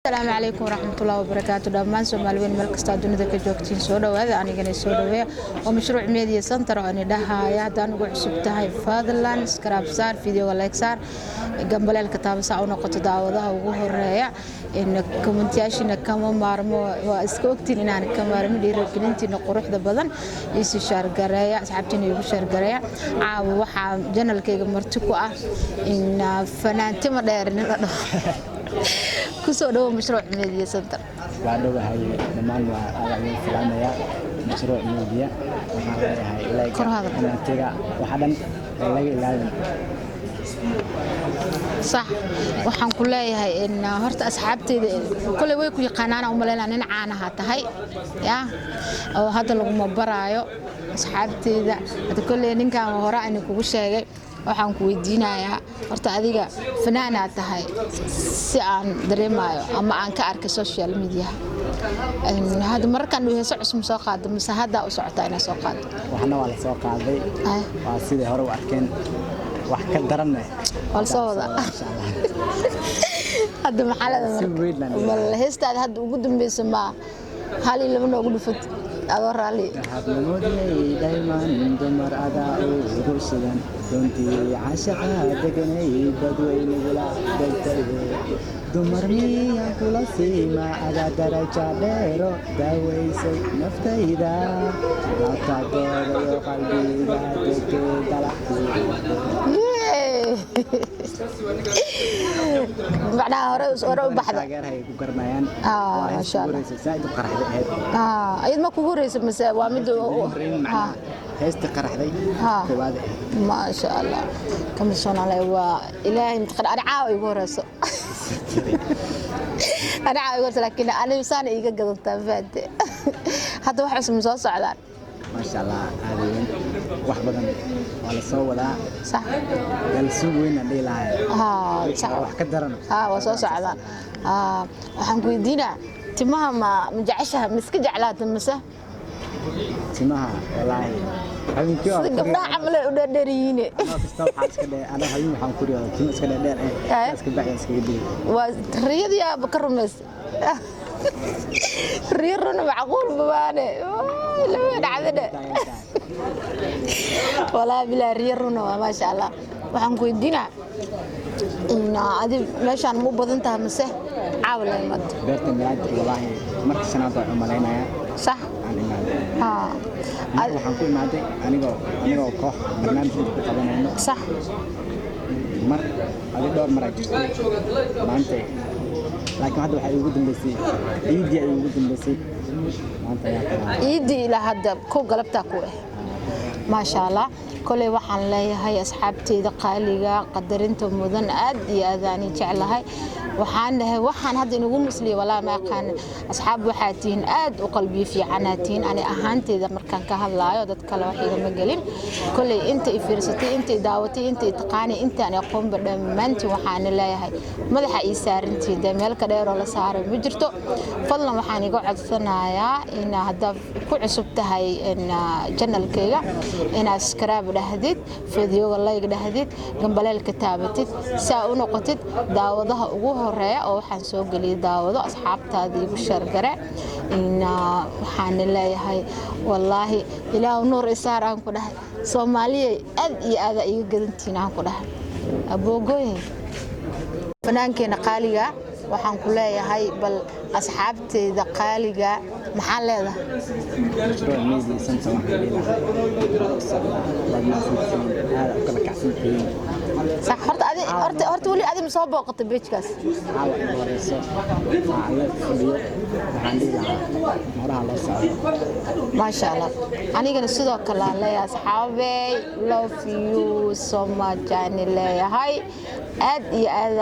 السلام عليكم ورحمة الله وبركاته. دمان سومالوين ملك استادون ذاك جوكتين سودا وهذا أنا جاني سودا ومشروع ميديا سنتر أنا ده يا دان وعسبتها فاضلان سكراب صار فيديو ولا إكسار جنب الكتاب ساعة قط دعوة وجوه الرياء إن كومنتياشنا كمان مارمو واسكوكتين إن أنا كمان مارمو دير بنتي نقروح ده بدن يسي شارجريا سحبتني يبغى شارجريا وح جنال كي مرتكوة إن فنان تمر دايرنا كسر مشروع ميديا سنتر. بعده هاي دمان وعلى فلانية مشروع ميديا هاي لا ترى وحدا لا صح waxaan ku leeyahay in horta asxaabteeda kulay way ku yaqaanaan oo maleynaan in caanaha tahay ya oo hadda lagu mabaraayo asxaabteeda hada kulay ninkan hore aan kugu sheegay waxaan ku weydiinayaa horta adiga fanaana tahay si aan dareemayo ama aan ka arkay social media in hada markaan uu heeso cusub soo qaado mise hadda u socota inay soo qaado waxna waa la soo qaaday waa sidii hore u arkeen wax ka daran wal soo wada hadda maxalada wal heestada hadda ugu dambeysay ma hal iyo laba noogu dhufat adoo raali dayman dumar adaa ugu sugan runtii caashaqa deganay dadweyne wala daltay dumar miya kula siima adaa daraja dheero daaweysay naftayda laabtaageedayo qalbiga degay dalacdi بعدها هرب بحذا. ما شاء الله. أيد ما كوريس مسا وامد. هست قرح ذي. ما شاء الله. كم شلون عليه وإلهي متقن أنا عاوي كوريس. أنا عاوي كوريس لكن أنا إنسان إيجا قدرت تفاد. هذا واحد اسمه زوج على. ما شاء الله هذين واحد بدن ولا صوّلا صح السوق وين اللي لا صح واحد كدرنا وصوص على waxaan ku weydiinaa timaha ma jeceshaha miska jeclaata mise timaha wallahi habeenkii waa gabdhaha camal u dheeriin ana habeen waxaan ku riyaa timaha iska dheer iska baxay iska gudbay waa riyadii aaba ka rumays ريرنا معقول بوانه لا دعده ولا بلا ريرنا ما شاء الله waxaan ku weydiinaa in aad meeshan mu badan tahay mise caawilay mad beerta milaad wallahi markii sanaad baan umaleynaya sax waxaan ku imaaday anigoo koox barnaamij ku qabanayno sax mar adiga dhowr mar ajirtay maanta laakiin hadda waxa ugu dambeysay ciidii ay ugu dambeysay maanta ciidii ila hadda ku galabta ku ما شاء الله كل waxaan leeyahay asxaabteeda qaaliga qadarinta mudan aad iyo aadani jeclahay waxaan hadda inagu musliyo walaa ma aqaan asxaab waxaatiin aad u qalbi fiicanatiin ani ahaanteeda markaan ka hadlaayo dad kale wax iga galin kulli inta fiirsatay inta daawatay inta taqaani inta aan aqoon badamaanti waxaan leeyahay madaxa ii saarinteeda meel ka dheer oo la saaray ma jirto fadlan waxaan iga codsanayaa in hadda ku cusub tahay in channelkayga إن سكراب دهديد فيديو الله يجدهديد جنب الكتابة ساء نقطة داوضها وجوه الرأي أو حنسوق لي داوض أصحاب تادي بالشرقة إن حان الله هاي والله إلى نور إسار عن كده سومالي أذى يجدنتين عن كده أبو جوي فنان كنا قالية waxaan ku leeyahay bal asxaabteeda qaaliga maxaa leedahay mashruuc media center صح horta wali adi ma soo booqatay page-kaas ما شاء الله anigana sidoo kale aan leeyahay asxaabey love you so much aan leeyahay aad iyo aad